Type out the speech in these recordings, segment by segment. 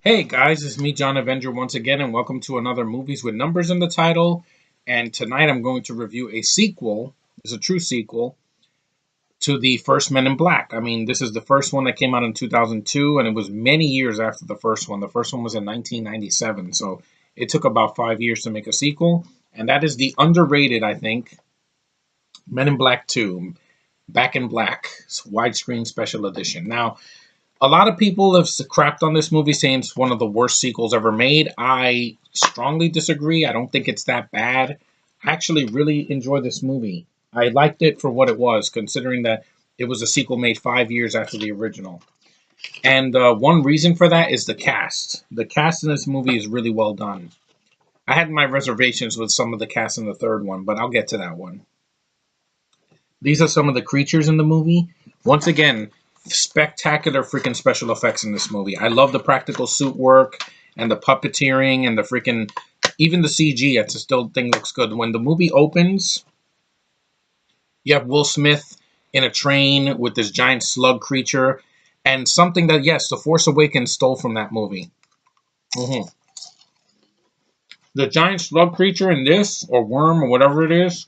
Hey guys, it's me, John Avenger, once again, and welcome to another Movies with Numbers in the title. And tonight I'm going to review a sequel, it's a true sequel, to the first Men in Black. I mean, this is the first one that came out in 2002, and it was many years after the first one. The first one was in 1997, so it took about 5 years to make a sequel. And that is the underrated, I think, Men in Black 2, Back in Black, widescreen special edition. Now, a lot of people have crapped on this movie saying it's one of the worst sequels ever made. I strongly disagree. I don't think it's that bad. I actually really enjoy this movie. I liked it for what it was, considering that it was a sequel made 5 years after the original. And one reason for that is the cast. The cast in this movie is really well done. I had my reservations with some of the cast in the third one, but I'll get to that one. These are some of the creatures in the movie. Once again, spectacular freaking special effects in this movie. I love the practical suit work and the puppeteering and the freaking even the CG. I still think looks good. When the movie opens, you have Will Smith in a train with this giant slug creature, and something that yes, The Force Awakens stole from that movie. hmm The giant slug creature in this, or worm, or whatever it is,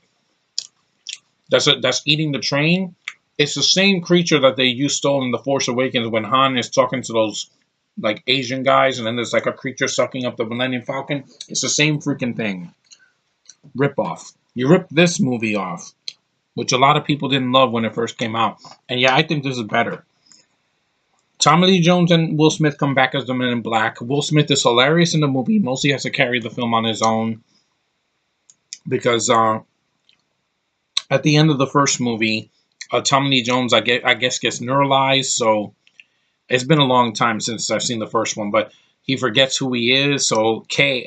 that's eating the train. It's the same creature that they used stole in The Force Awakens when Han is talking to those like Asian guys, and then there's like a creature sucking up the Millennium Falcon. It's the same freaking thing. Rip off. You ripped this movie off, which a lot of people didn't love when it first came out. And yeah, I think this is better. Tommy Lee Jones and Will Smith come back as the Men in Black. Will Smith is hilarious in the movie. Mostly has to carry the film on his own because at the end of the first movie, Tommy Lee Jones, I guess, gets neuralized. So it's been a long time since I've seen the first one, but he forgets who he is. So Jay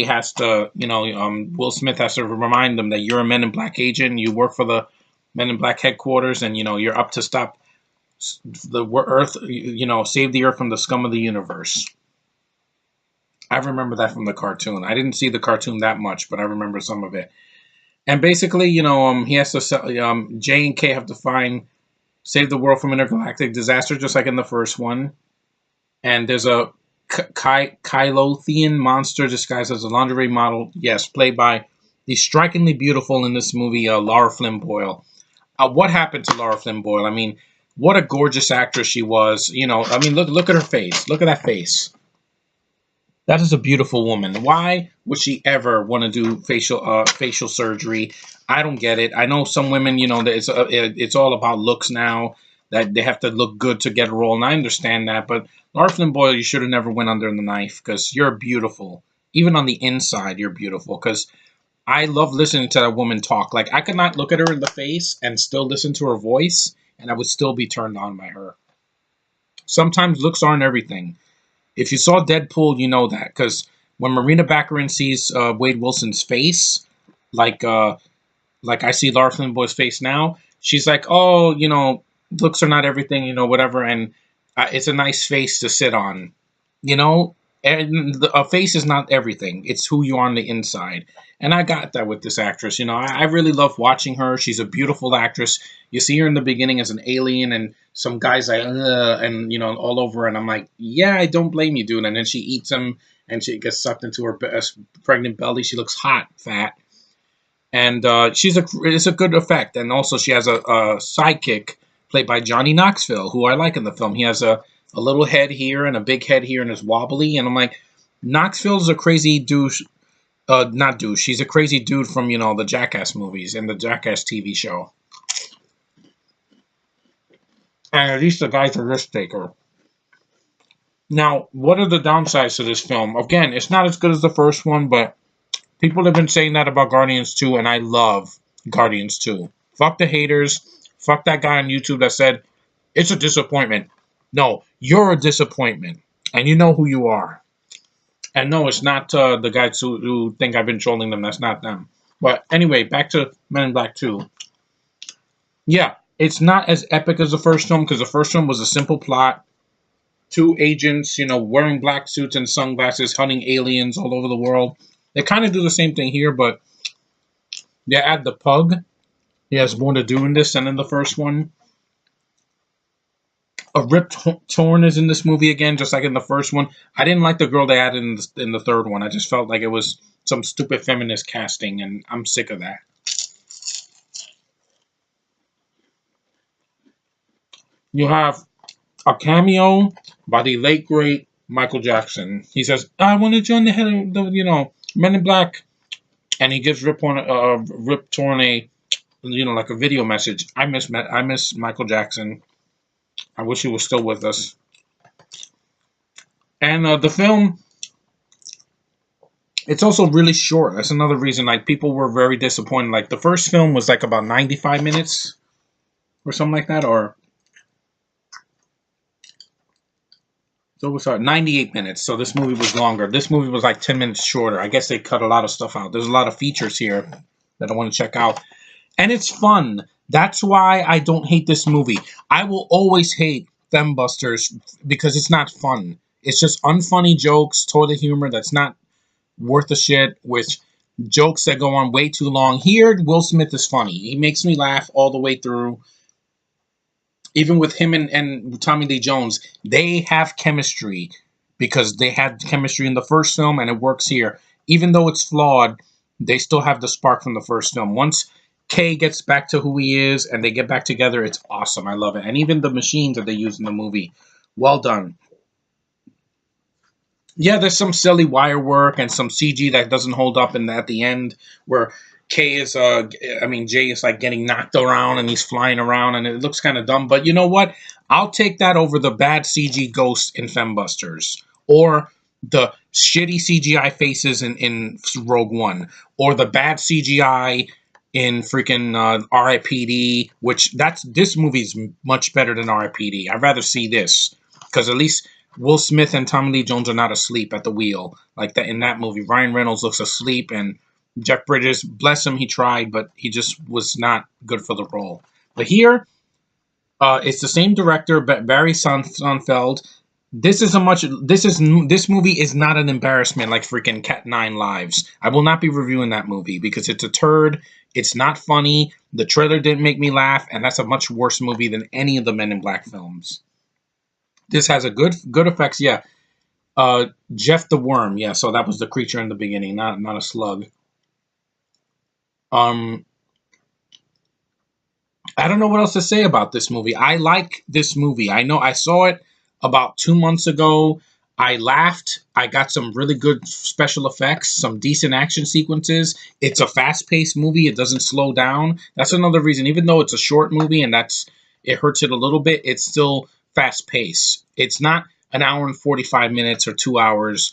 has to, Will Smith has to remind them that you're a Men in Black agent. You work for the Men in Black headquarters, and you're up to stop the Earth. Save the Earth from the scum of the universe. I remember that from the cartoon. I didn't see the cartoon that much, but I remember some of it. And basically, he has to. J and K have to save the world from intergalactic disaster, just like in the first one. And there's a Kylothian monster disguised as a lingerie model. Yes, played by the strikingly beautiful in this movie, Laura Flynn Boyle. What happened to Laura Flynn Boyle? I mean, what a gorgeous actress she was. I mean, look at her face. Look at that face. That is a beautiful woman. Why would she ever want to do facial surgery? I don't get it. I know some women, that it's all about looks now. That they have to look good to get a role, and I understand that. But Laura Flynn Boyle, you should have never went under the knife because you're beautiful. Even on the inside, you're beautiful. Because I love listening to that woman talk. Like I could not look at her in the face and still listen to her voice, and I would still be turned on by her. Sometimes looks aren't everything. If you saw Deadpool, you know that because when Marina Baccarin sees Wade Wilson's face, like like I see Laura Flynn Boy's face now, she's like, oh, looks are not everything, whatever, and it's a nice face to sit on, you know. And a face is not everything; it's who you are on the inside. And I got that with this actress. I really love watching her. She's a beautiful actress. You see her in the beginning as an alien, and some guys like, and all over, and I'm like, yeah, I don't blame you, dude. And then she eats him, and she gets sucked into her pregnant belly. She looks hot, fat, and it's a good effect. And also, she has a sidekick played by Johnny Knoxville, who I like in the film. He has a little head here and a big head here, and is wobbly. And I'm like, Knoxville's a crazy douche. Not douche. He's a crazy dude from the Jackass movies and the Jackass TV show. And at least the guy's a risk taker. Now, what are the downsides to this film? Again, it's not as good as the first one, but people have been saying that about Guardians 2, and I love Guardians 2. Fuck the haters. Fuck that guy on YouTube that said, it's a disappointment. No, you're a disappointment. And you know who you are. And no, it's not the guys who think I've been trolling them. That's not them. But anyway, back to Men in Black 2. Yeah, it's not as epic as the first film because the first film was a simple plot. Two agents, wearing black suits and sunglasses, hunting aliens all over the world. They kind of do the same thing here, but they add the pug. He has more to do in this than in the first one. Rip Torn is in this movie again, just like in the first one. I didn't like the girl they had in the third one. I just felt like it was some stupid feminist casting, and I'm sick of that. You have a cameo by the late great Michael Jackson. He says, "I want to join the head of the Men in Black," and he gives Rip Torn a like a video message. I miss Michael Jackson. I wish he was still with us. And the film, it's also really short. That's another reason. Like people were very disappointed. Like the first film was like about 95 minutes or something like that, or so was 98 minutes. So this movie was longer. This movie was like 10 minutes shorter. I guess they cut a lot of stuff out. There's a lot of features here that I want to check out, and it's fun. That's why I don't hate this movie. I will always hate Fembusters because it's not fun. It's just unfunny jokes, toilet humor that's not worth a shit, with jokes that go on way too long. Here, Will Smith is funny. He makes me laugh all the way through. Even with him and Tommy Lee Jones, they have chemistry because they had chemistry in the first film and it works here. Even though it's flawed, they still have the spark from the first film. Once Kay gets back to who he is and they get back together, it's awesome. I love it. And even the machines that they use in the movie, well done. Yeah, there's some silly wire work and some CG that doesn't hold up at the end where Jay is like getting knocked around and he's flying around and it looks kind of dumb. But you know what? I'll take that over the bad CG ghosts in Fembusters, or the shitty CGI faces in Rogue One, or the bad CGI in freaking R.I.P.D., which this movie's much better than R.I.P.D. I'd rather see this because at least Will Smith and Tommy Lee Jones are not asleep at the wheel like that in that movie. Ryan Reynolds looks asleep, and Jeff Bridges, bless him, he tried, but he just was not good for the role. But here, it's the same director, Barry Sonnenfeld. This movie is not an embarrassment like freaking Cat 9 Lives. I will not be reviewing that movie because it's a turd. It's not funny. The trailer didn't make me laugh, and that's a much worse movie than any of the Men in Black films. This has a good effects, yeah. Jeff the Worm, yeah. So that was the creature in the beginning, not a slug. I don't know what else to say about this movie. I like this movie. I know I saw it about 2 months ago. I laughed. I got some really good special effects, some decent action sequences. It's a fast-paced movie. It doesn't slow down. That's another reason. Even though it's a short movie and it hurts it a little bit, it's still fast-paced. It's not an hour and 45 minutes or 2 hours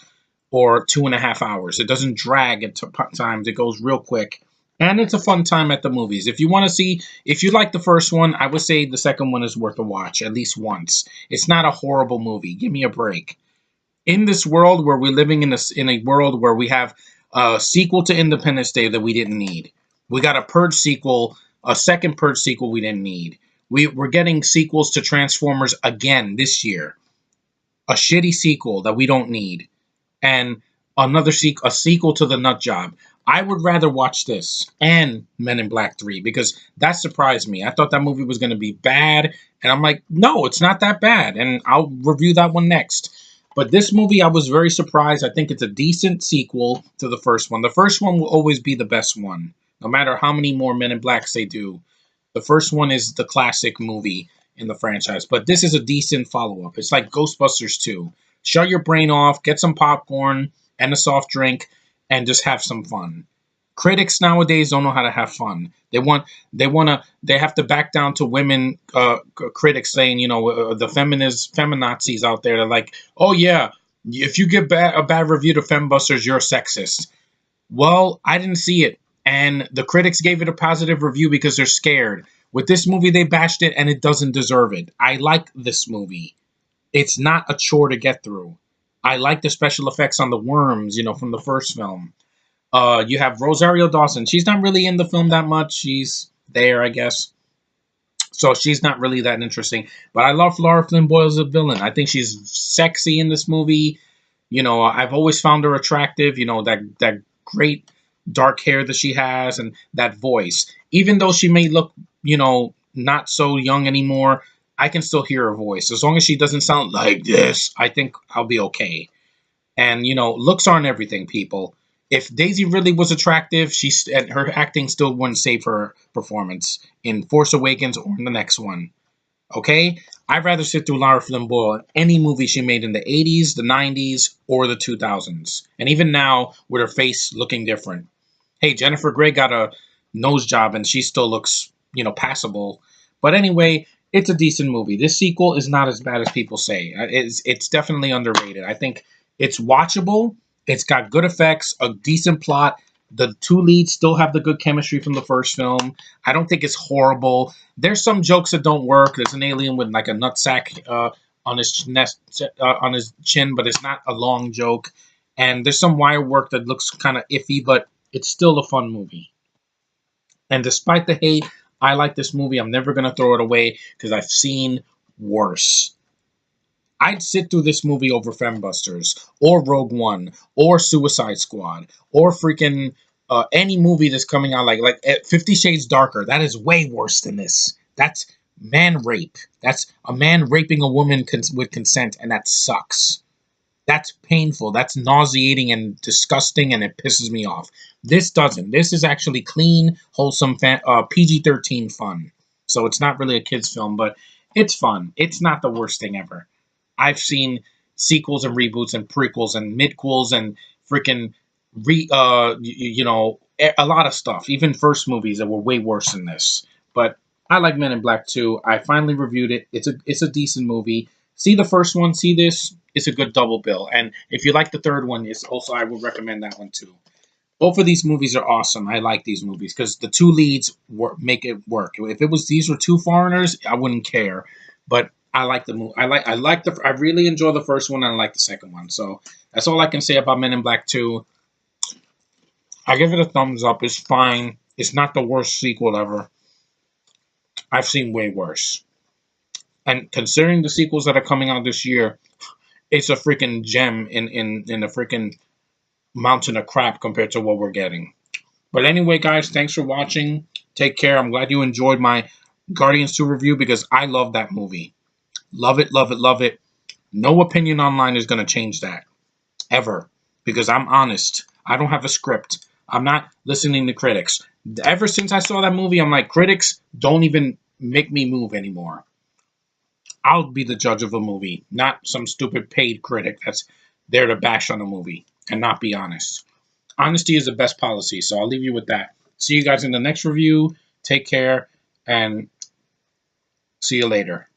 or 2.5 hours. It doesn't drag at times. It goes real quick. And it's a fun time at the movies. If you like the first one, I would say the second one is worth a watch at least once. It's not a horrible movie. Give me a break. In this world where we're living in a world where we have a sequel to Independence Day that we didn't need. We got a Purge sequel, a second Purge sequel we didn't need. We're getting sequels to Transformers again this year. A shitty sequel that we don't need. And a sequel to The Nut Job. I would rather watch this and Men in Black 3 because that surprised me. I thought that movie was going to be bad, and I'm like, no, it's not that bad, and I'll review that one next. But this movie, I was very surprised. I think it's a decent sequel to the first one. The first one will always be the best one, no matter how many more Men in Blacks they do. The first one is the classic movie in the franchise, but this is a decent follow-up. It's like Ghostbusters 2. Shut your brain off, get some popcorn and a soft drink, and just have some fun. Critics nowadays don't know how to have fun. They have to back down to women critics saying, the feminazis out there. They're like, oh yeah, if you give a bad review to Fembusters, you're a sexist. Well, I didn't see it, and the critics gave it a positive review because they're scared. With this movie, they bashed it, and it doesn't deserve it. I like this movie. It's not a chore to get through. I like the special effects on the worms, from the first film. You have Rosario Dawson. She's not really in the film that much. She's there, I guess. So she's not really that interesting. But I love Lara Flynn Boyle as a villain. I think she's sexy in this movie. I've always found her attractive. That great dark hair that she has and that voice. Even though she may look, not so young anymore, I can still hear her voice. As long as she doesn't sound like this, I think I'll be okay. And looks aren't everything, people. If Daisy really was attractive, and her acting still wouldn't save her performance in Force Awakens or in the next one. Okay? I'd rather sit through Lara Flynn Boyle in any movie she made in the 80s, the 90s, or the 2000s. And even now, with her face looking different. Hey, Jennifer Grey got a nose job and she still looks, passable. But anyway, it's a decent movie. This sequel is not as bad as people say. It's definitely underrated. I think it's watchable. It's got good effects, a decent plot. The two leads still have the good chemistry from the first film. I don't think it's horrible. There's some jokes that don't work. There's an alien with like a nutsack on his chin, but it's not a long joke. And there's some wire work that looks kind of iffy, but it's still a fun movie. And despite the hate, I like this movie. I'm never going to throw it away because I've seen worse. I'd sit through this movie over Fembusters, or Rogue One, or Suicide Squad, or freaking any movie that's coming out like 50 Shades Darker. That is way worse than this. That's man rape. That's a man raping a woman with consent, and that sucks. That's painful. That's nauseating and disgusting, and it pisses me off. This doesn't. This is actually clean, wholesome, PG-13 fun. So it's not really a kids' film, but it's fun. It's not the worst thing ever. I've seen sequels and reboots and prequels and midquels and freaking a lot of stuff. Even first movies that were way worse than this. But I like Men in Black 2. I finally reviewed it. It's a decent movie. See the first one, see this. It's a good double bill. And if you like the third one, it's also I would recommend that one too. Both of these movies are awesome. I like these movies because the two leads make it work. If these were two foreigners, I wouldn't care. But I like the movie. I really enjoy the first one, and I like the second one. So that's all I can say about Men in Black 2. I give it a thumbs up. It's fine. It's not the worst sequel ever. I've seen way worse. And considering the sequels that are coming out this year, it's a freaking gem in the freaking mountain of crap compared to what we're getting. But anyway, guys, thanks for watching. Take care. I'm glad you enjoyed my Guardians 2 review because I love that movie. Love it, love it, love it. No opinion online is going to change that. Ever. Because I'm honest. I don't have a script. I'm not listening to critics. Ever since I saw that movie, I'm like, critics don't even make me move anymore. I'll be the judge of a movie, not some stupid paid critic that's there to bash on a movie and not be honest. Honesty is the best policy, so I'll leave you with that. See you guys in the next review. Take care, and see you later.